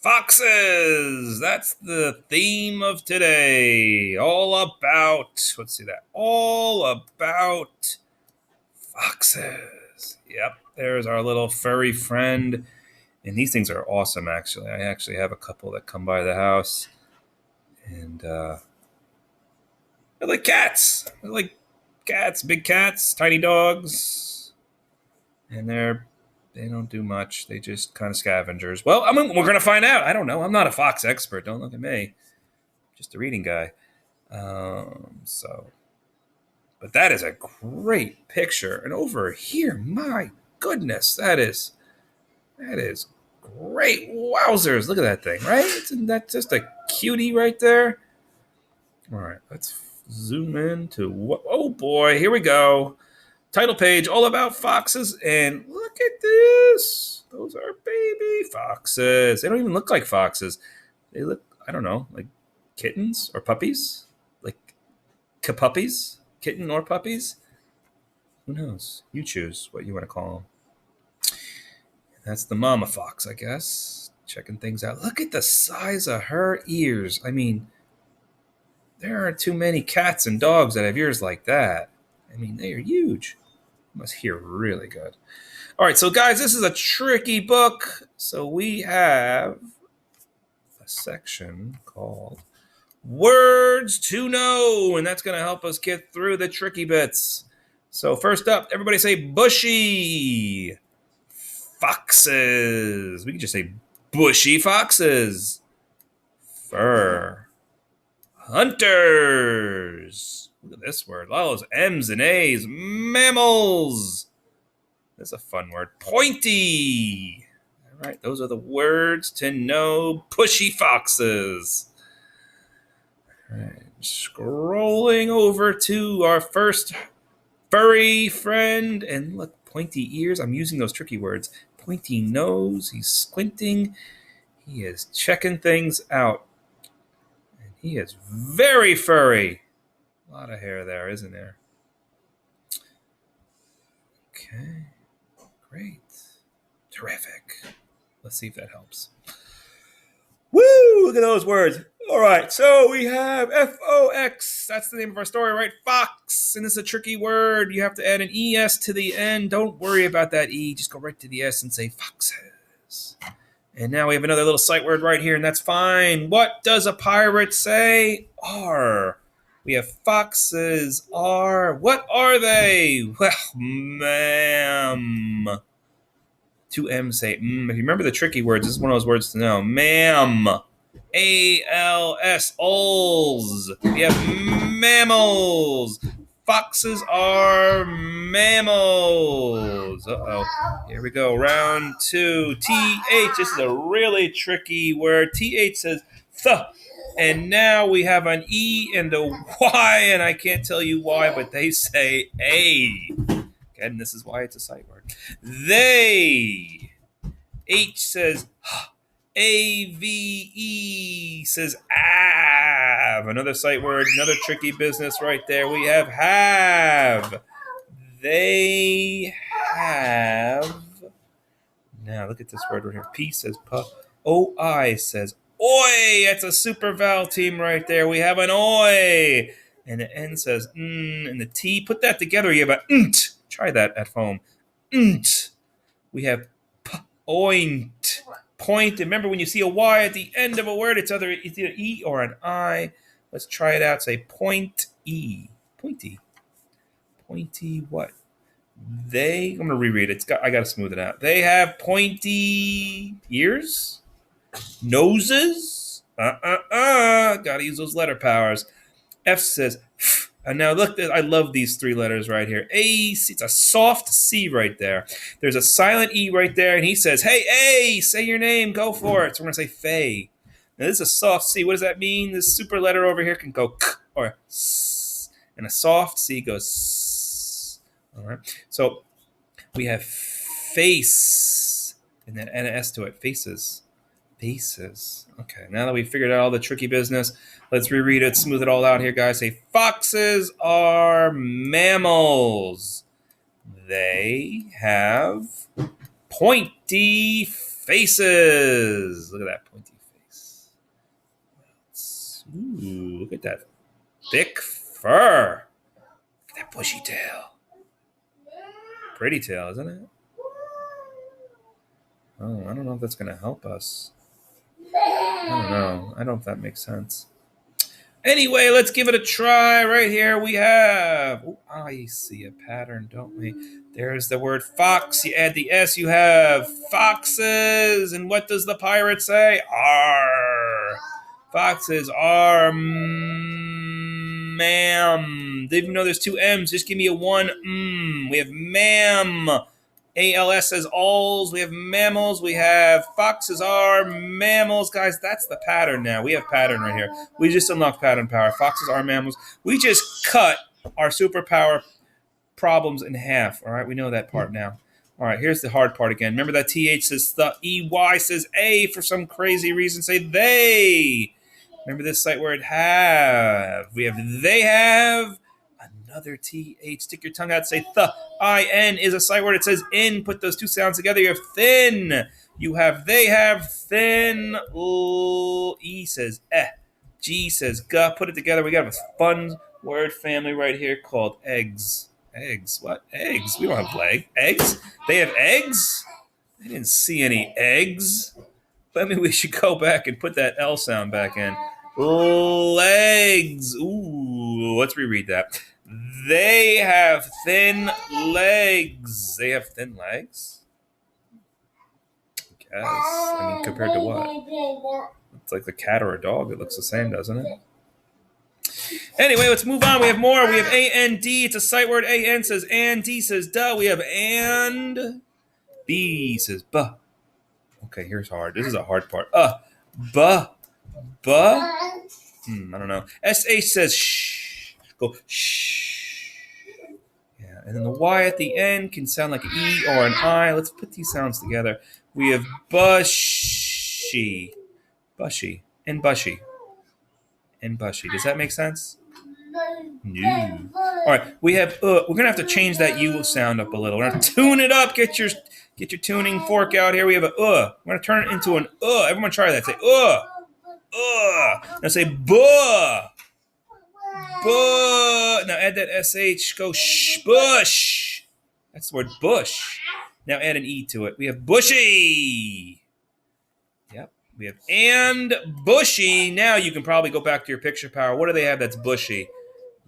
Foxes! That's the theme of today. All about, let's see that. All about foxes. Yep, there's our little furry friend. And these things are awesome, actually. I actually have a couple that come by the house. And they're like cats. They're like cats, big cats, tiny dogs. And they don't do much. They just kind of scavengers. Well, we're going to find out. I don't know. I'm not a fox expert. Don't look at me. Just a reading guy. But that is a great picture. And over here, my goodness, that is great. Wowzers. Look at that thing, right? Isn't that just a cutie right there? All right, let's zoom in to what? Oh boy, here we go. Title page, all about foxes. And look at this. Those are baby foxes. They don't even look like foxes. They look, I don't know, like kittens or puppies. Like puppies. Kitten or puppies? Who knows? You choose what you want to call them. That's the mama fox, I guess. Checking things out. Look at the size of her ears. I mean, there aren't too many cats and dogs that have ears like that. I mean, they are huge. Must hear really good. All right, so guys, this is a tricky book. So we have a section called Words to Know, and that's going to help us get through the tricky bits. So first up, everybody say bushy foxes. We can just say bushy foxes. Fur. Hunters. Look at this word. All those M's and A's. Mammals. That's a fun word. Pointy. All right, those are the words to know. Bushy foxes. All right, scrolling over to our first furry friend. And look, pointy ears. I'm using those tricky words. Pointy nose. He's squinting. He is checking things out. And he is very furry. A lot of hair there, isn't there? Okay. Great. Terrific. Let's see if that helps. Woo! Look at those words. All right, so we have F-O-X. That's the name of our story, right? Fox. And it's a tricky word. You have to add an E-S to the end. Don't worry about that E. Just go right to the S and say foxes. And now we have another little sight word right here, and that's fine. What does a pirate say? R. We have foxes are. What are they? Well, ma'am. Two M's say If you remember the tricky words, this is one of those words to know. Ma'am. A-L-S. Ols. We have mammals. Foxes are mammals. Uh-oh. Here we go. Round two. T-H. This is a really tricky word. T-H says th. And now we have an E and a Y, and I can't tell you why, but they say A. And this is why it's a sight word. They. H says A-V-E says av. Another sight word, another tricky business right there. We have have. They have. Now look at this word right here. P says puh. O-I says oi. That's a super vowel team right there. We have an oi. And the N says and the T. Put that together, you have a nt. Try that at home. Nt. We have point. Point. Remember, when you see a Y at the end of a word, it's either E or an I. Let's try it out. Say point E. Pointy. Pointy what? I'm going to reread it. I got to smooth it out. They have pointy ears, noses. Got to use those letter powers. F says F. And now look, I love these three letters right here. A, C, it's a soft C right there. There's a silent E right there, and he says, hey, A, say your name, go for it. So we're going to say Faye. Now this is a soft C. What does that mean? This super letter over here can go K or S. And a soft C goes S. All right. So we have face, and then add an S to it. Faces. Faces. Okay, now that we've figured out all the tricky business, let's reread it, smooth it all out here, guys. Say, foxes are mammals. They have pointy faces. Look at that pointy face. Ooh, look at that thick fur. Look at that bushy tail. Pretty tail, isn't it? Oh, I don't know if that's going to help us. I don't know. I don't know if that makes sense. Anyway, let's give it a try. Right here we have, oh, I see a pattern, don't we? There's the word fox. You add the S, you have foxes. And what does the pirate say? Arr. Foxes are ma'am. Even though there's two M's, just give me a one. We have ma'am. ALS says alls. We have mammals. We have foxes are mammals. Guys, that's the pattern now. We have pattern right here. We just unlocked pattern power. Foxes are mammals. We just cut our superpower problems in half. All right, we know that part now. All right, here's the hard part again. Remember that TH says the, EY says A for some crazy reason. Say they. Remember this sight word have. We have they have. Another TH. Stick your tongue out. Say the. IN is a sight word. It says in. Put those two sounds together. You have thin. You have they have thin. E says eh. G says ga. Put it together. We got a fun word family right here called eggs. Eggs. What? Eggs. We don't have eggs. They have eggs? I didn't see any eggs. Maybe we should go back and put that L sound back in. Legs. Ooh, let's reread that. They have thin legs. They have thin legs? I guess. I mean, compared to what? It's like the cat or a dog. It looks the same, doesn't it? Anyway, let's move on. We have more. We have AND. It's a sight word. AN says and. D says duh. We have and. B says buh. Okay, here's hard. This is a hard part. Buh. I don't know. SH says shh. Go shh. Yeah, and then the Y at the end can sound like an E or an I. Let's put these sounds together. We have bushy. Bushy. And bushy. And bushy. Does that make sense? No. All right, we have we're gonna have to change that U sound up a little. We're gonna tune it up. Get your tuning fork out here. We have a We're gonna turn it into an Everyone try that. Say Now say buh. Buh. Now add that SH. Go bush. That's the word bush. Now add an E to it. We have bushy. Yep. We have and bushy. Now you can probably go back to your picture power. What do they have that's bushy?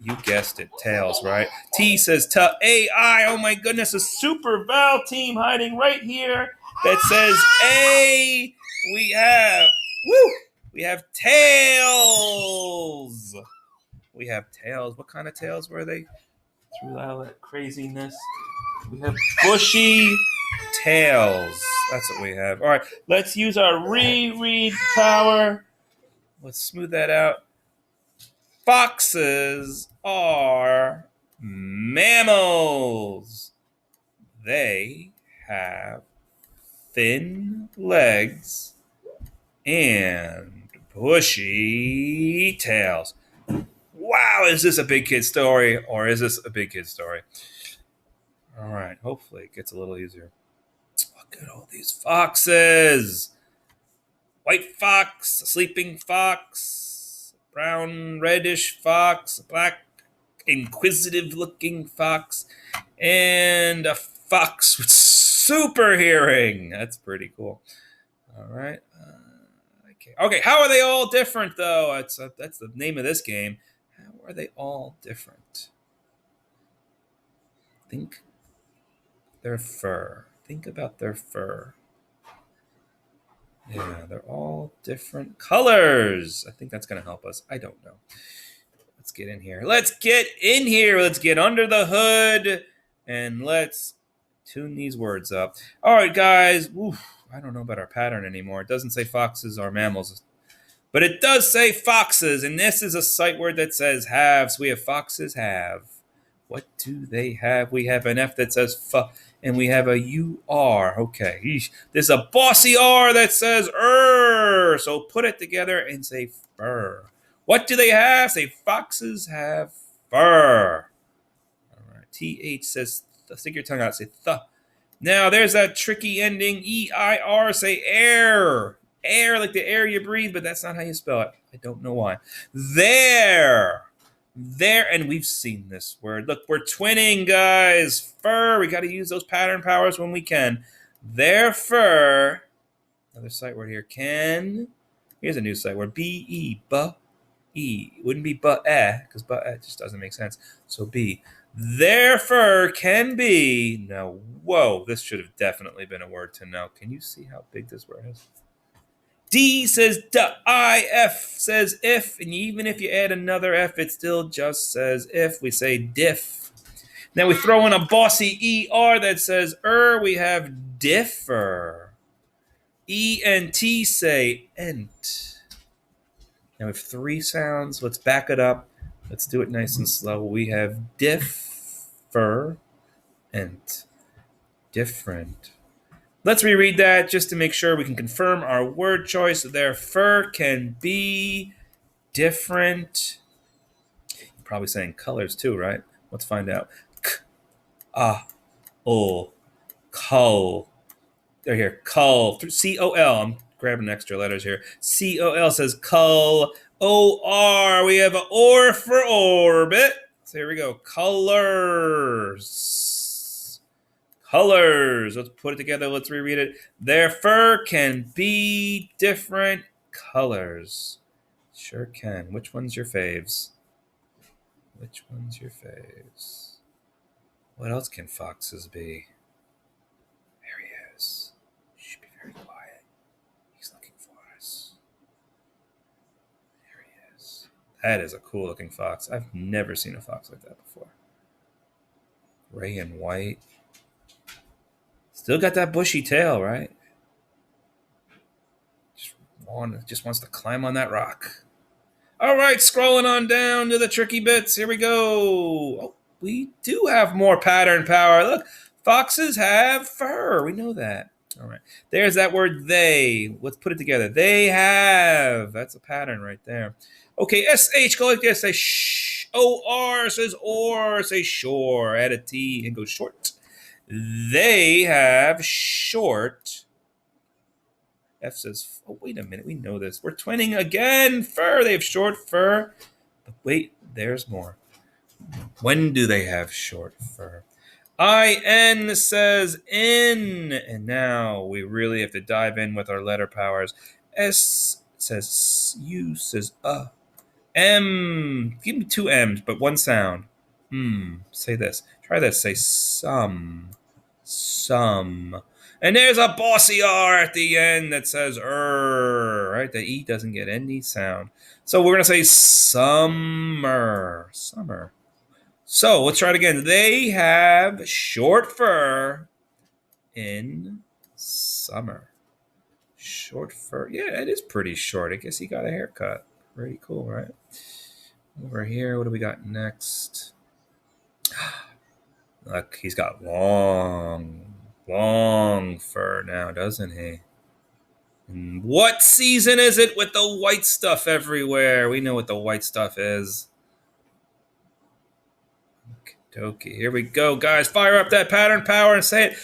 You guessed it. Tails, right? T says ta. A-I. Oh my goodness. A Super Val team hiding right here that says A. We have tails. We have tails. What kind of tails were they? Through all that craziness. We have bushy tails. That's what we have. All right. Let's use our reread power. Let's smooth that out. Foxes are mammals. They have thin legs and bushy tails. Wow, is this a big kid story or is this a big kid story? All right, hopefully it gets a little easier. Look at all these foxes. White fox, a sleeping fox, brown reddish fox, a black inquisitive looking fox, and a fox with super hearing. That's pretty cool. All right. Okay, how are they all different, though? That's the name of this game. How are they all different? Think their fur. Think about their fur. Yeah, they're all different colors. I think that's going to help us. I don't know. Let's get in here. Let's get under the hood, and let's tune these words up. All right, guys. Oof, I don't know about our pattern anymore. It doesn't say foxes are mammals, but it does say foxes, and this is a sight word that says have. So we have foxes have. What do they have? We have an F that says F, and we have a U-R. Okay. Eesh. There's a bossy R that says So put it together and say fur. What do they have? Say foxes have fur. All right. TH says, stick your tongue out. Say th. Now, there's that tricky ending, E-I-R, say air. Air, like the air you breathe, but that's not how you spell it. I don't know why. There. There, and we've seen this word. Look, we're twinning, guys. Fur, we got to use those pattern powers when we can. Their fur, another sight word here, can, here's a new sight word, B-E, bu-E. It wouldn't be but-eh, because but-eh just doesn't make sense. So B. Their fur can be, now, whoa, this should have definitely been a word to know. Can you see how big this word is? D says duh, I-F says if, and even if you add another F, it still just says if. We say diff. Now we throw in a bossy ER that says we have differ. E-N-T say ent. Now we have three sounds. Let's back it up. Let's do it nice and slow. We have differ and different. Let's reread that just to make sure we can confirm our word choice. Their fur can be different. You're probably saying colors too, right? Let's find out. Cull. They're here. Cull. C-O-L. I'm grabbing extra letters here. C-O-L says cull. O-R. We have an or for orbit. So here we go. Colors. Colors. Let's put it together. Let's reread it. Their fur can be different colors. Sure can. Which one's your faves? Which one's your faves? What else can foxes be? There he is. Shh, be very quiet. He's looking for us. There he is. That is a cool looking fox. I've never seen a fox like that before. Gray and white. Still got that bushy tail, right? Just wants to climb on that rock. All right, scrolling on down to the tricky bits. Here we go. Oh, we do have more pattern power. Look, foxes have fur. We know that. All right. There's that word they. Let's put it together. They have. That's a pattern right there. Okay, S-H, go like this. Say shh. O-R says or. Say shore. Add a T and go short. They have short. F says, oh, wait a minute. We know this. We're twinning again. Fur. They have short fur. But wait, there's more. When do they have short fur? I-N says in. And now we really have to dive in with our letter powers. S says U says M. Give me two M's, but one sound. Say this. Try this. Say some. Some. And there's a bossy R at the end that says right? The E doesn't get any sound. So we're going to say summer. Summer. So let's try it again. They have short fur in summer. Short fur. Yeah, it is pretty short. I guess he got a haircut. Pretty cool, right? Over here, what do we got next? Look, he's got long fur now, doesn't he? And what season is it with the white stuff everywhere? We know what the white stuff is. Okay, here we go, guys. Fire up that pattern power and say it.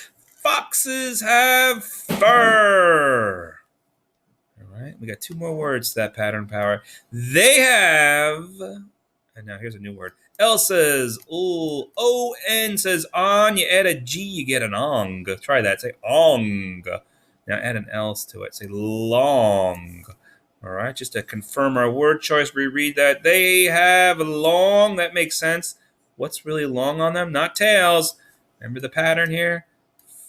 Foxes have fur. All right, we got two more words to that pattern power. They have, and now here's a new word. L says, O-N says on. You add a G, you get an ong. Try that. Say ong. Now add an else to it. Say long. All right, just to confirm our word choice, reread that. They have long. That makes sense. What's really long on them? Not tails. Remember the pattern here?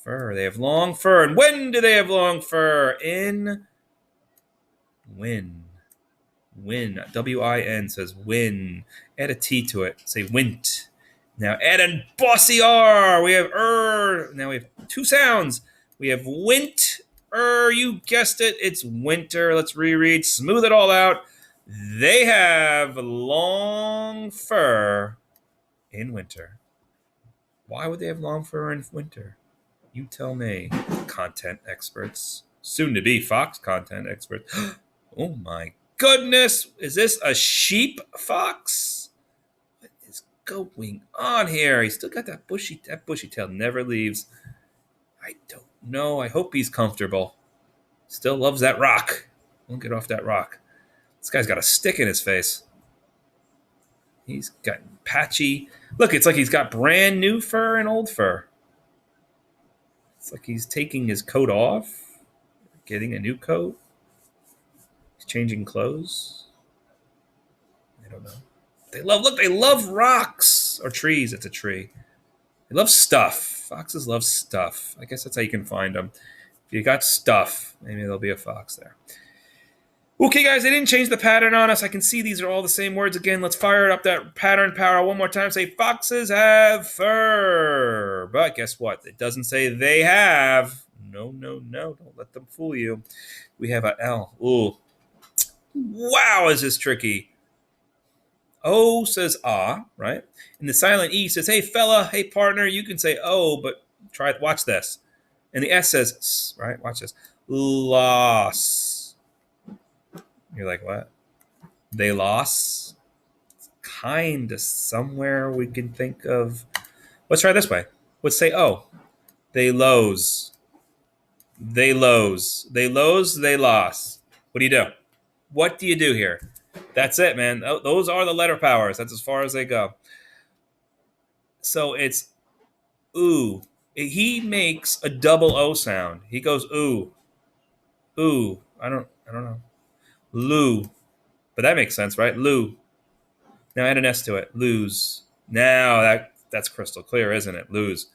Fur. They have long fur. And when do they have long fur? In win. Win. W-I-N says win. Add a T to it. Say wint. Now add a bossy R. We have Now we have two sounds. We have wint. You guessed it. It's winter. Let's reread. Smooth it all out. They have long fur in winter. Why would they have long fur in winter? You tell me. Content experts. Soon to be Fox content experts. Oh my goodness. Is this a sheep fox? What is going on here? He's still got that bushy tail. Never leaves. I don't know. I hope he's comfortable. Still loves that rock. Won't get off that rock. This guy's got a stick in his face. He's got patchy. Look, it's like he's got brand new fur and old fur. It's like he's taking his coat off, getting a new coat. He's changing clothes. I don't know. They love rocks or trees. It's a tree. They love stuff. Foxes love stuff. I guess that's how you can find them. If you got stuff, maybe there'll be a fox there. Okay, guys, they didn't change the pattern on us. I can see these are all the same words again. Let's fire up that pattern power one more time. Say, foxes have fur. But guess what? It doesn't say they have. No. Don't let them fool you. We have a L. Ooh. Wow, is this tricky. O says ah, right? And the silent E says, hey, fella, hey, partner. You can say oh, but try it. Watch this. And the S says S, right? Watch this. Loss. You're like, what? They lost? Kind of somewhere we can think of. Let's try this way. Let's say, oh, they lose. They lose. They lose, they lost. What do you do? What do you do here? That's it, man. Those are the letter powers. That's as far as they go. So it's ooh. He makes a double O sound. He goes ooh. Ooh. I don't know. Lou. But that makes sense, right? Lou. Now add an S to it. Lose. Now that's crystal clear, isn't it? Lose.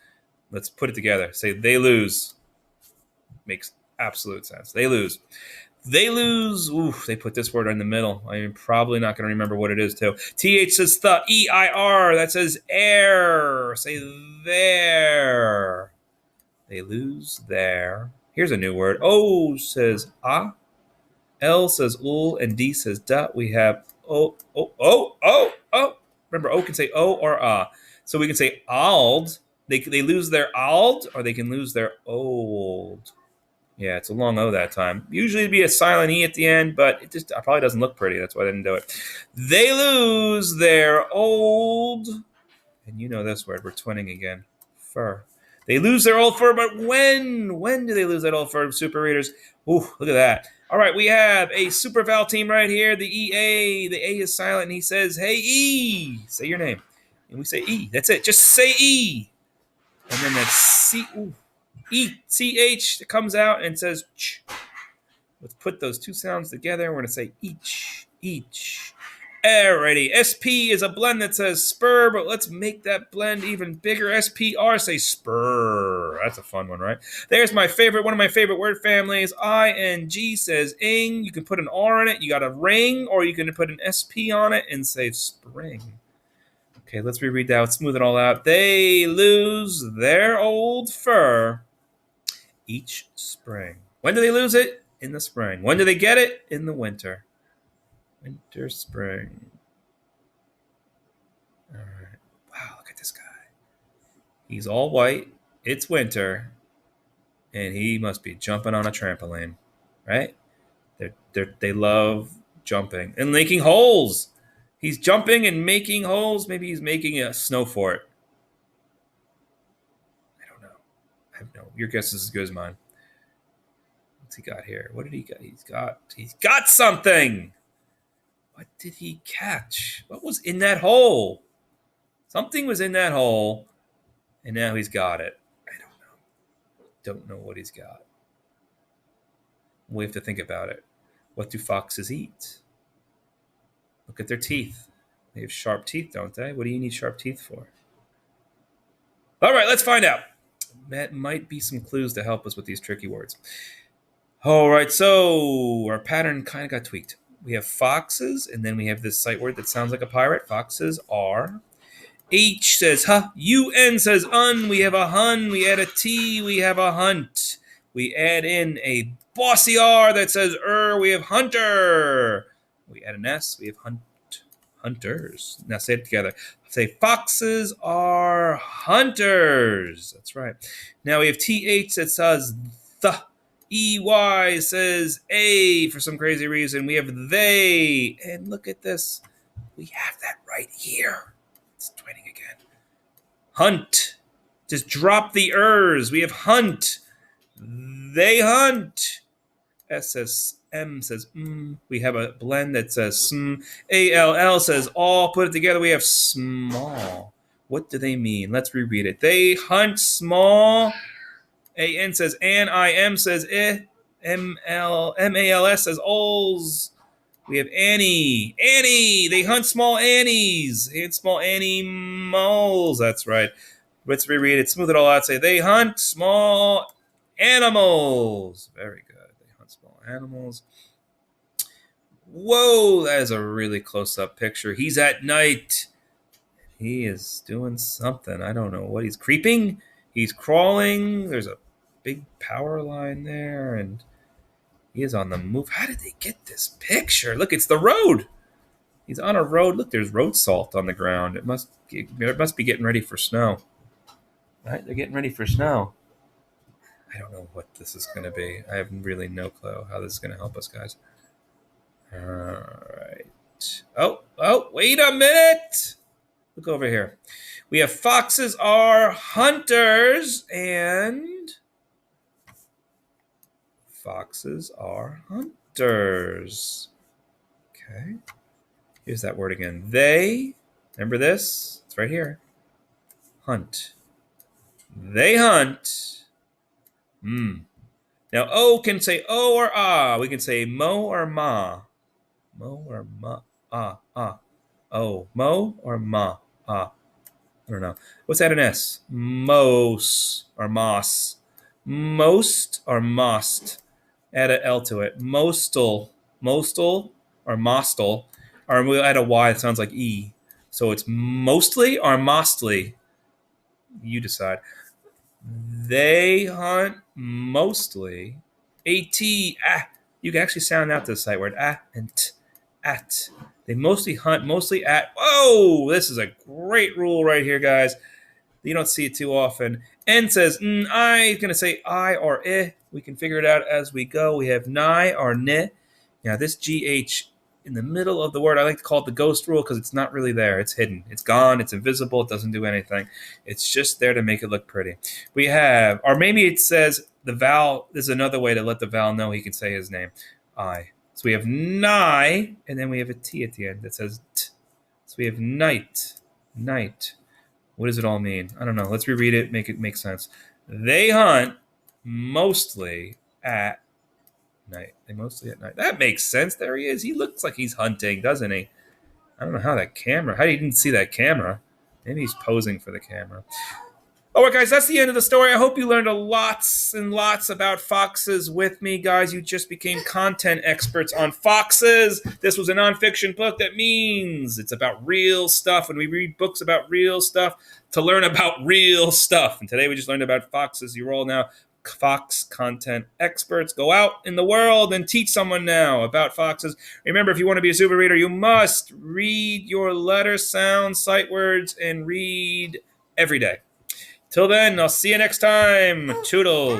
Let's put it together. Say they lose. Makes absolute sense. They lose. They lose. Ooh, they put this word in the middle. I'm probably not going to remember what it is, too. TH says the. EIR. That says air. Say there. They lose there. Here's a new word. O says ah. L says ul. And D says da. We have oh. Remember, O can say O or ah. So we can say ald. They lose their ald, or they can lose their old. Yeah, it's a long O that time. Usually it'd be a silent E at the end, but it probably doesn't look pretty. That's why I didn't do it. They lose their old, and you know this word. We're twinning again. Fur. They lose their old fur, but when? When do they lose that old fur, super readers? Ooh, look at that. All right, we have a Super Val team right here. The EA. The A is silent, and he says, hey, E. Say your name. And we say E. That's it. Just say E. And then that's C. Ooh. E-C-H comes out and says ch. Let's put those two sounds together. We're going to say each. Alrighty. SP is a blend that says spur, but let's make that blend even bigger. SPR, say spur. That's a fun one, right? There's one of my favorite word families. ING says ing. You can put an R on it. You got a ring, or you can put an SP on it and say spring. Okay, let's reread that. Let's smooth it all out. They lose their old fur each spring. When do they lose it? In the spring. When do they get it? In the winter. Winter, spring. All right. Wow, look at this guy. He's all white. It's winter. And he must be jumping on a trampoline. Right? They love jumping and making holes. He's jumping and making holes. Maybe he's making a snow fort. I don't know. I have no. Your guess is as good as mine. What's he got here? What did he got? He's got something. What did he catch? What was in that hole? Something was in that hole, and now he's got it. I don't know. Don't know what he's got. We have to think about it. What do foxes eat? Look at their teeth. They have sharp teeth, don't they? What do you need sharp teeth for? All right, let's find out. That might be some clues to help us with these tricky words. All right, so our pattern kind of got tweaked. We have foxes, and then we have this sight word that sounds like a pirate. Foxes are. H says huh. UN says un. We have a hun. We add a T. We have a hunt. We add in a bossy R that says We have hunter. We add an S. We have hunters. Now say it together. Say foxes are hunters. That's right. Now we have TH that says the. EY says A for some crazy reason. We have they. And look at this. We have that right here. It's twinning again. Hunt. Just drop the ers. We have hunt. They hunt. S says M says We have a blend that says sm. ALL says all. Put it together. We have small. What do they mean? Let's reread it. They hunt small. AN says an. IM says eh. MALS says ols. We have Annie. Annie. They hunt small Annies. They hunt small animals. That's right. Let's reread it. Smooth it all out. Say they hunt small animals. Very good. They hunt small animals. Whoa, that is a really close-up picture. He's at night. He is doing something. I don't know what he's creeping. He's crawling. There's a big power line there, and he is on the move. How did they get this picture? Look, it's the road. He's on a road. Look, there's road salt on the ground. It must be getting ready for snow. Right? They're getting ready for snow. I don't know what this is going to be. I have really no clue how this is going to help us, guys. All right. Oh, wait a minute. Look over here. We have foxes are hunters and foxes are hunters. Okay. Here's that word again. They, remember this? It's right here. Hunt. They hunt. Now, O can say O or ah. We can say mo or ma. Mo or ma. Ah. O. Mo or ma. Ah. I don't know. What's that in S? Mos or moss. Most or most. Add an L to it. Mostal. Mostal or mostal. Or we'll add a Y that sounds like E. So it's mostly or mostly. You decide. They hunt mostly. A-T. Ah. You can actually sound out the sight word. Ah and t. At. They mostly hunt, mostly at. Whoa! This is a great rule right here, guys. You don't see it too often. N says I. Going to say I or eh. We can figure it out as we go. We have nigh or ne. Now, this GH in the middle of the word, I like to call it the ghost rule because it's not really there. It's hidden. It's gone. It's invisible. It doesn't do anything. It's just there to make it look pretty. We have, or maybe it says the vowel. There's another way to let the vowel know he can say his name. I. So we have nigh, and then we have a T at the end that says t. So we have night. Night. What does it all mean? I don't know. Let's reread it, make it make sense. They hunt mostly at night. They mostly at night. That makes sense. There he is. He looks like he's hunting, doesn't he? I don't know how you didn't see that camera. Maybe he's posing for the camera. All right, guys, that's the end of the story. I hope you learned lots and lots about foxes with me, guys. You just became content experts on foxes. This was a nonfiction book. That means it's about real stuff. When we read books about real stuff, to learn about real stuff. And today we just learned about foxes. You're all now fox content experts. Go out in the world and teach someone now about foxes. Remember, if you want to be a super reader, you must read your letter, sound, sight words, and read every day. Till then, I'll see you next time. Toodles.